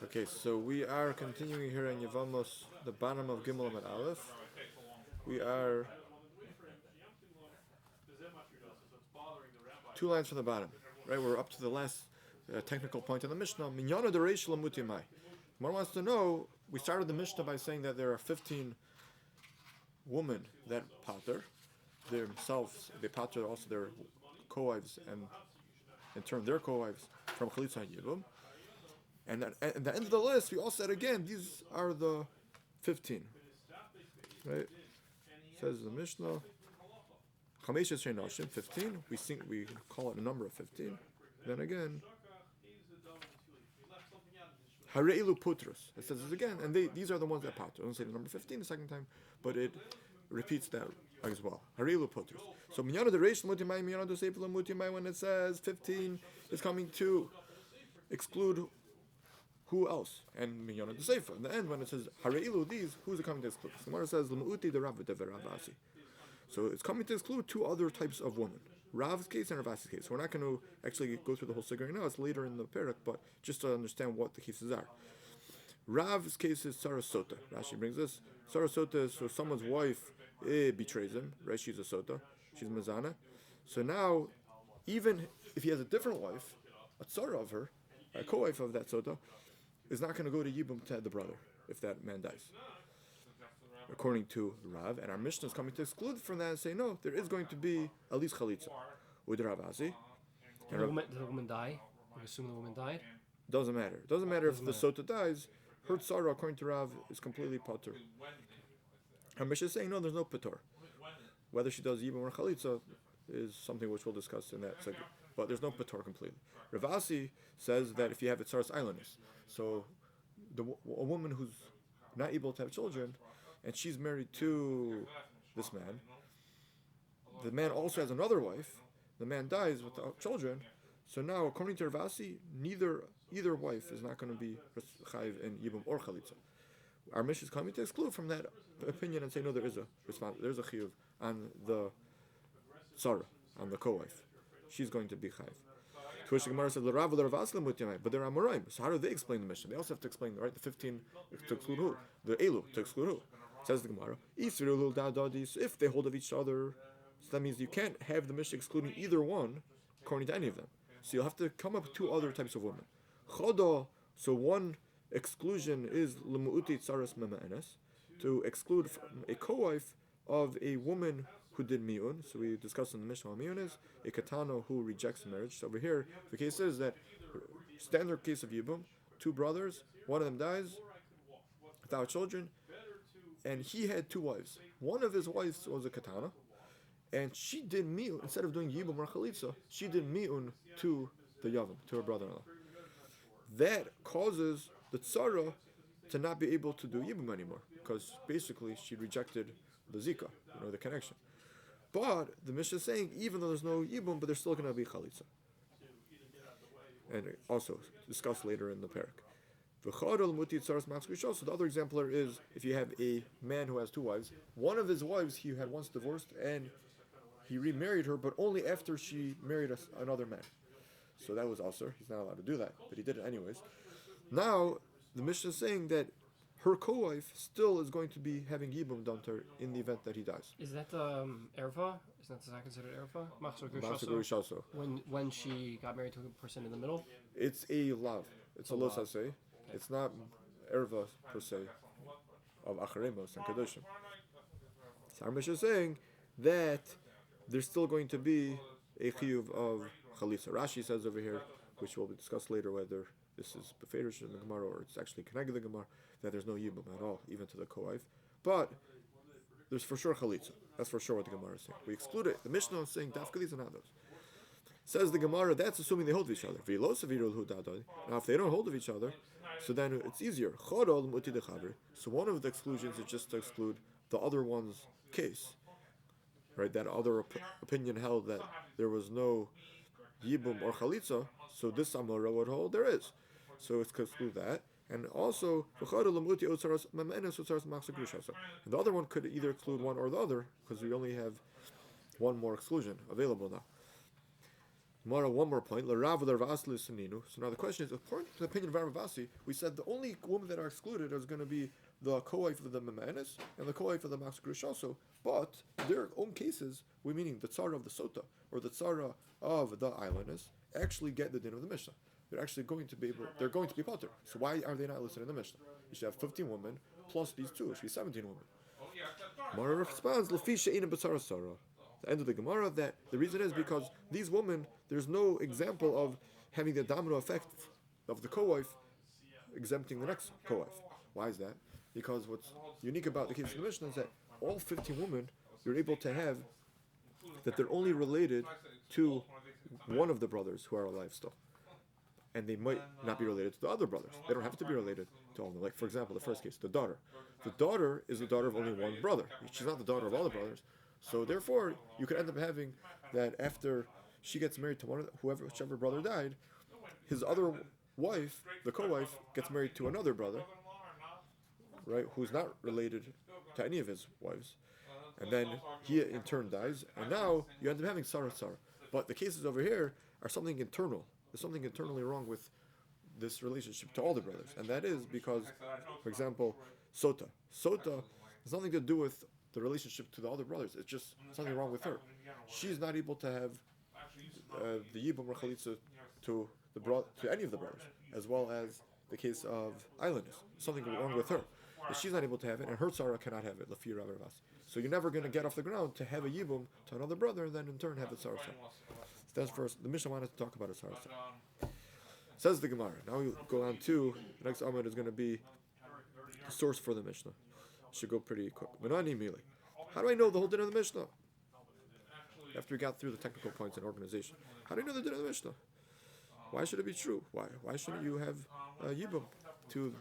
Okay, so we are continuing here in Yevamos, the bottom of Gimel and Aleph. We are 2 lines from the bottom, right? We're up to the last technical point in the Mishnah. Minyana dereish lamutimai. Gemara wants to know. We started the Mishnah by saying that there are 15 women that pater themselves. They pater also their co-wives and in turn their co-wives from Chalitzah and Yibum. And at the end of the list, we all said again, these are the 15. Right? Says the Mishnah, 15. We call it a number of 15. Then again, Hareilu Putros. It says this again, and these are the ones that pater. I don't say the number 15 the second time, but it repeats that as well. Hareilu Putros. So Minyana the Reish Mutimai, Minyana the Seifel Mutimai, when it says 15 is coming to exclude who else? And Minyana the Seifel. In the end, when it says Hareilu, these, who's it coming to exclude? The Gemara says L'mu'uti the Rav Ravasi. So it's coming to exclude two other types of women. Rav's case and Ravasi's case. So we're not going to actually go through the whole sugya now. It's later in the parak, but just to understand what the cases are. Rav's case is Tzaras Sota. Rashi brings this. Tzaras Sota is so someone's wife betrays him, right? She's a Sota. She's Mazana. So now, even if he has a different wife, a Tzara of her, a co-wife of that Sota, is not going to go to Yibum to the brother if that man dies. According to Rav, and our Mishnah is coming to exclude from that and say, no, there is going to be at least Chalitzah with Ravasi. Did the woman die? We assume the woman died? Doesn't matter. Doesn't matter if the Sota dies. Her Tzara, according to Rav, is completely Patur. Our Mishnah is saying, no, there's no Patur. Whether she does Yibum or Chalitzah is something which we'll discuss in that segment. But there's no Patur completely. Ravasi says that if you have a Tzaras Aylonis, so a woman who's not able to have children, and she's married to this man, the man also has another wife, the man dies without children, so now according to Ravasi, either wife is not going to be chayiv in Yibum or Chalitzah. Our Mishnah is coming to exclude from that opinion and say no, there is a response, there's a chiyuv on the Tzara, on the co-wife. She's going to be chayiv. To which the Gemara says, but they're Amoraim. So how do they explain the Mishnah? They also have to explain, right, the 15 to exclude who? The Elu to exclude who? Says the Gemara, if they hold of each other, so that means you can't have the Mishnah excluding either one according to any of them. So you'll have to come up with two other types of women. Chodo, so one exclusion is l'mu'uti tzaros mema'enes, to exclude from a co-wife of a woman who did mi'un. So we discussed in the Mishnah what mi'un is, a katano who rejects marriage. So over here, the case is that standard case of Yibum, two brothers, one of them dies without children, and he had two wives. One of his wives was a katana, and she did mi'un, instead of doing Yibum or Chalitzah, she did mi'un to the yavam, to her brother-in-law. That causes the tzara to not be able to do Yibum anymore, because basically she rejected the zika, the connection. But the Mishnah is saying, even though there's no Yibum, but there's still going to be Chalitzah. And also, discussed later in the parak. So the other exemplar is, if you have a man who has two wives, one of his wives he had once divorced, and he remarried her, but only after she married another man. So that was also, he's not allowed to do that, but he did it anyways. Now, the Mishnah is saying that her co-wife still is going to be having Yibum done to her in the event that he dies. Is that ervah? Is that considered ervah? Machzor Grishaso. When she got married to a person in the middle? It's a lav. It's a los hasei. It's not ervah per se of acharemos and kedushim. So our Mishnah is saying that there's still going to be a chiyuv of chalitza. Rashi says over here, which will be discussed later, whether this is beferish in the Gemara or it's actually connected to the Gemara, that there's no yibum at all, even to the co-wife. But there's for sure chalitza. That's for sure what the Gemara is saying. We exclude it. The Mishnah is saying dafka these are not those. Says the Gemara, that's assuming they hold of each other. Now, if they don't hold of each other, so then it's easier. So one of the exclusions is just to exclude the other one's case. Right? That other opinion held that there was no Yibum or Chalitza, so this Amora would hold there is. So it's to exclude that. And also, and the other one could either exclude one or the other, because we only have one more exclusion available now. Mara, one more point. So now the question is, according to the opinion of Ravasi, we said the only women that are excluded is going to be the co-wife of the Memanis and the co-wife of the Max also. But their own cases, we meaning the Tzara of the Sota or the Tzara of the Aylonis, actually get the din of the Mishnah. They're actually going to be potter. So why are they not listed in the Mishnah? You should have 15 women plus these two. It should be 17 women. Mara responds, the end of the Gemara, that the reason is because these women, there's no example of having the domino effect of the co-wife exempting the next co-wife. Why is that? Because what's unique about the case of the Mishnah is that all 15 women, you're able to have that they're only related to one of the brothers who are alive still. And they might not be related to the other brothers. They don't have to be related to all of them. Like, for example, the first case, the daughter. The daughter is the daughter of only one brother. She's not the daughter of all the brothers. So therefore, you could end up having that after she gets married to whichever brother died, his other wife, the co-wife, gets married to another brother, right, who's not related to any of his wives. And then he in turn dies, and now you end up having Tzaras Sota. But the cases over here are something internal. There's something internally wrong with this relationship to all the brothers. And that is because, for example, Sota. Sota has nothing to do with the relationship to the other brothers. It's just something wrong with her. She's not able to have the Yibum and Chalitzah to any of the brothers, as well as the case of Aylonis. Something wrong with her. But she's not able to have it, and her tzara cannot have it. So you're never going to get off the ground to have a Yibum to another brother, and then in turn have a Tzaros. That's first. The Mishnah wanted to talk about a Tzaros. Says the Gemara. Now we go on to the next Amud is going to be the source for the Mishnah. Should go pretty quick. How do I know the whole din of the Mishnah? After we got through the technical points and organization, how do you know the din of the Mishnah? Why should it be true? Why shouldn't you have Yibum to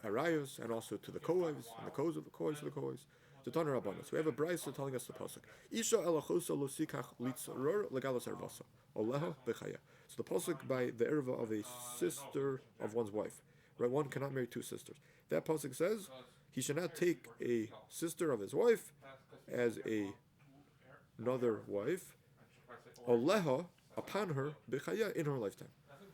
arayos and also to the co-wives and the co-wives of the co-wives of the co-wives? To Tanur Rabbanos. We have a Oraysa telling us the pasuk. Isha elachosa lo sikach litzror legalos ervasa. Oleha bechaya. So the pasuk by the ervah of a sister of one's wife. Right, one cannot marry two sisters. That pasuk says he should not take a sister of his wife as another wife. Oleha upon her bechaya in her lifetime.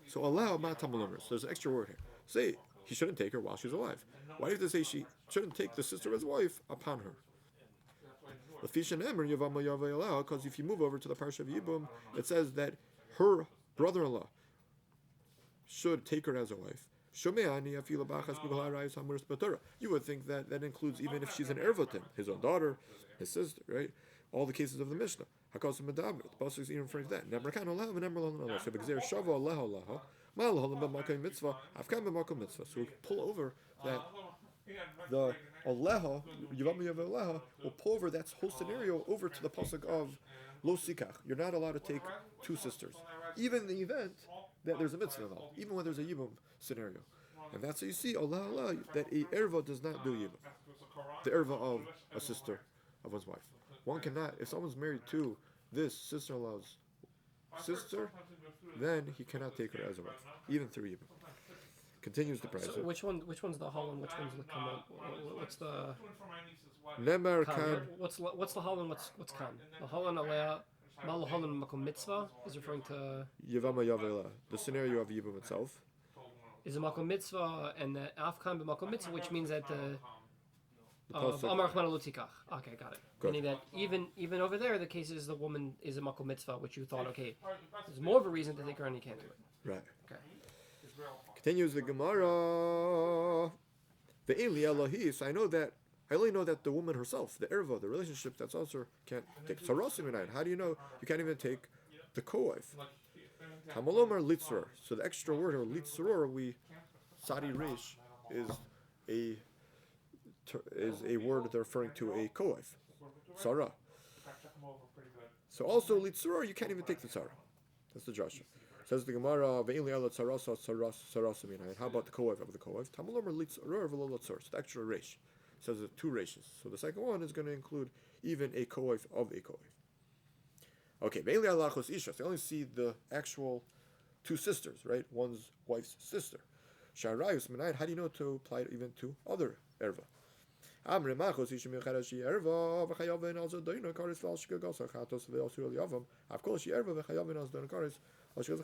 So oleha ma'tamalomer. So there's an extra word here. Say he shouldn't take her while she's alive. Why do you have to say she shouldn't take the sister of his wife upon her? Because if you move over to the parsha of Yibum, it says that her brother-in-law should take her as a wife. You would think that that includes even if she's an ervah to him, his own daughter, his sister, right? All the cases of the Mishnah. The pasuk is even referring to that. So we pull over that the aleha, Yevamos aleha, will pull over that whole scenario over to the pasuk of lo sikach. You're not allowed to take two sisters, even in the event that there's a mitzvah involved, even when there's a yibum scenario. And that's what you see, Allah, that a ervah does not do yibum. The ervah of a sister of one's wife. One cannot, if someone's married to this sister-in-law's sister, then he cannot take her as a wife, even through yibum. Continues the price. So which one's the hal and which one's the kamon? What's the Nemer kan? What's the hal and what's kan? The hal and alea, mal hal and makom mitzvah is referring to Yevamos. The scenario of Yibum itself is a makom mitzvah and the afkan be makom mitzvah, which means that the Amar Chmana lo tikach. Okay, got it. Good. Meaning that even over there, the case is the woman is a makom mitzvah, which you thought, okay, there's more of a reason to take her and you can't do it. Right. Okay. Continues the Gemara. The Eli Elohi. So I only know that the woman herself, the ervah, the relationship that's also can't take Tzaros. How do you know you can't even take the co-wife? Tamalomar litzror. So the extra word here, litzror, Sadi Reish is a word that's referring to a co-wife, Sarah. So also litzror, you can't even take the Sarah. That's the Joshua. Says the Gemara, how about the co-wife of the co-wife? So the extra resh. Says the two reshes. So the second one is going to include even a co-wife of a co-wife. Okay, they only see the actual two sisters, right? One's wife's sister. How do you know to apply it even to other ervah? So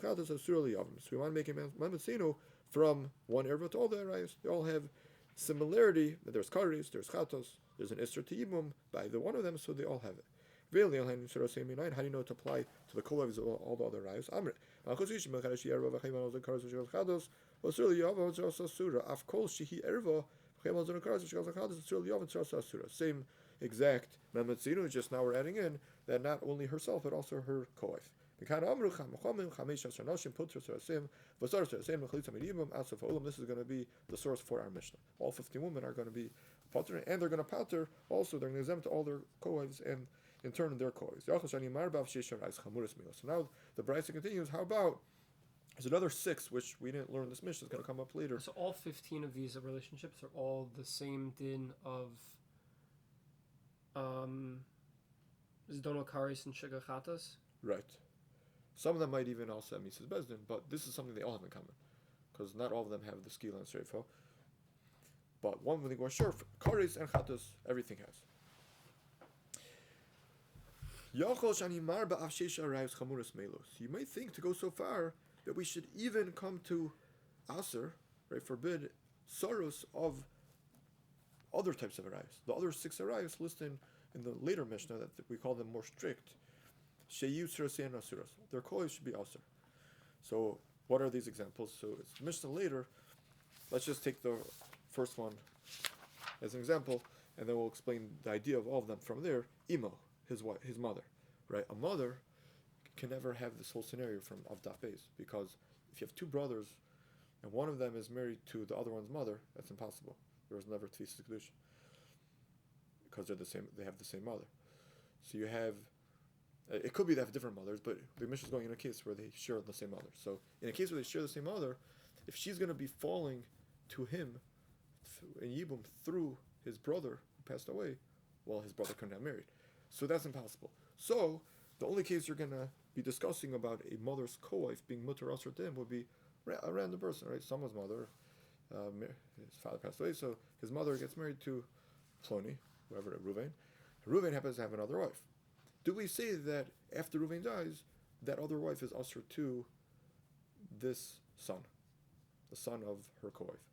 we want to make a Mamatzino from one ervah to all the arayos. They all have similarity. There's karis, there's chatos, there's an isser to yibum by the one of them, so they all have it. How do you know to apply to the kolev of all the other arayos? Same exact mematzinu, just now we're adding in that not only herself but also her kolev. This is going to be the source for our Mishnah. All 15 women are going to be pater, and they're going to pater also. They're going to exempt all their koheves and in turn their koheves. So now the Brayso continues. How about there's another 6 which we didn't learn this Mishnah is going to come up later. So all 15 of these relationships are all the same din of Zdono Karis and Shigachatas? Right. Some of them might even also have Mises Bezdin, but this is something they all have in common. Because not all of them have the skill and streifo. But one thing we're sure, Karis and Chatos, everything has. You might think to go so far that we should even come to Aser, right, forbid Tzaros of other types of arayos. The other 6 arayos listed in the later Mishnah that we call them more strict. Their kohev should be aser. So what are these examples? So it's Mishnah later. Let's just take the first one as an example, and then we'll explain the idea of all of them from there. Imo, his wife, his mother, right? A mother can never have this whole scenario from Avdaf Beis, because if you have 2 brothers and one of them is married to the other one's mother, that's impossible. There was never Tfis Kedusha because they're the same. They have the same mother. So you have. It could be they have different mothers, but the Mishnah is going in a case where they share the same mother. So in a case where they share the same mother, if she's going to be falling to him in Yibum through his brother who passed away, well, his brother couldn't have married. So that's impossible. So the only case you're going to be discussing about a mother's co-wife being mutar asur to him would be a random person, right? Someone's mother, his father passed away, so his mother gets married to Ploni, whoever, Ruvain. Ruvain happens to have another wife. Do we say that after Ruvain dies, that other wife is usher to this son, the son of her co-wife?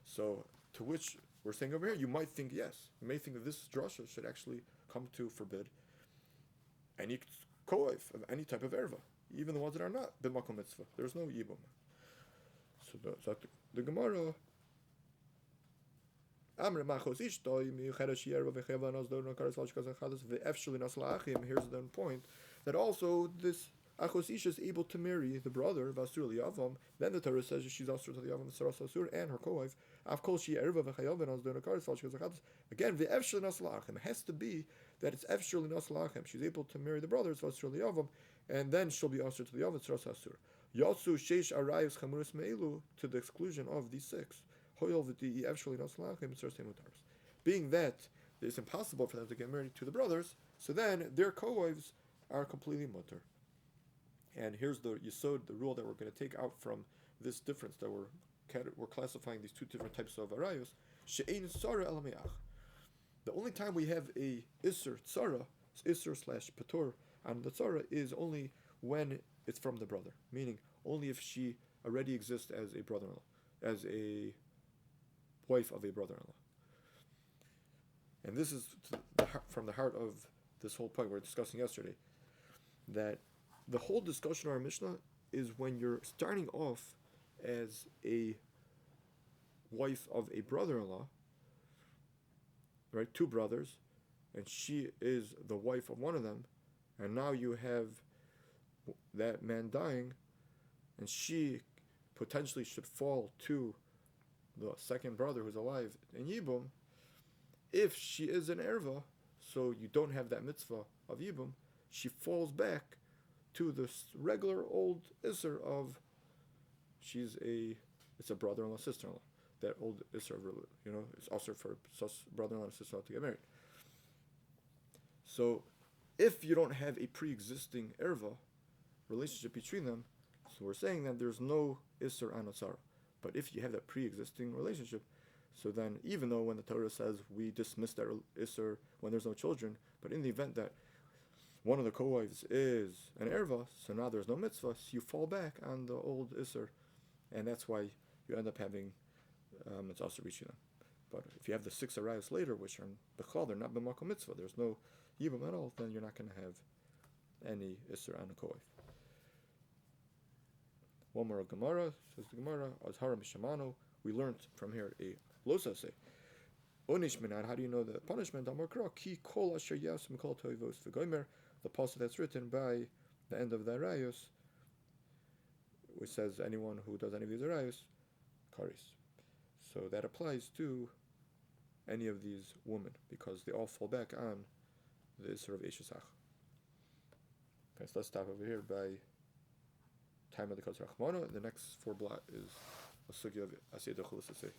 So, to which we're saying over here, you might think yes. You may think that this drasha should actually come to forbid any co-wife of any type of ervah, even the ones that are not b'makom mitzvah. There's no yibum. So the Gemara. Here's the point that also this achos isha is able to marry the brother vasur yavam. Then the Torah says she's also to the yavam the Tzaras Sota and her co-wife. Again, the efshli nas la'achim has to be that it's efshli nas la'achim. She's able to marry the brothers vasur yavam, and then she'll be also to the yavam Tzaros Sota. Yatsu sheish arayos chamuris me'elu, to the exclusion of these 6. Being that it's impossible for them to get married to the brothers, so then their co-wives are completely mutar. And here's the yesod, the rule that we're going to take out from this difference that we're classifying these 2 different types of arayos. She'ein tzara el me'ach. The only time we have a isser tzara, isser / patur on the tzara, is only when it's from the brother, meaning only if she already exists as a brother-in-law, as a wife of a brother-in-law. And this is from the heart of this whole point we were discussing yesterday, that the whole discussion of our Mishnah is when you're starting off as a wife of a brother-in-law, right, 2 brothers, and she is the wife of one of them, and now you have that man dying, and she potentially should fall to the second brother who's alive in Yibum. If she is an ervah, so you don't have that mitzvah of Yibum, she falls back to the regular old isser of it's a brother-in-law, sister-in-law. That old isser, it's also for brother-in-law and sister-in-law to get married. So if you don't have a pre-existing ervah relationship between them, so we're saying that there's no isser on tzara. But if you have that pre-existing relationship, so then even though when the Torah says we dismiss that isser when there's no children, but in the event that one of the co-wives is an ervah, so now there's no mitzvah, so you fall back on the old isser, and that's why you end up having it's also reaching them. But if you have the 6 arayos later, which are bechal, they're not b'makom mitzvah, there's no yibum at all, then you're not going to have any isser on the co-wife. One more Gemara, says the Gemara, Azhara Mishamano, we learned from here a losa say. Onish minad, how do you know the punishment? Amarkra, ki kol asher yas mikol toivos v'goymer, the passage that's written by the end of the arayos, which says anyone who does any of these arayos, karis. So that applies to any of these women, because they all fall back on the Isser of Eshesach. Okay, so let's stop over here by time of the Kaz Rachmana. The next 4 blot is a sugya of Asiyah Chalitzah.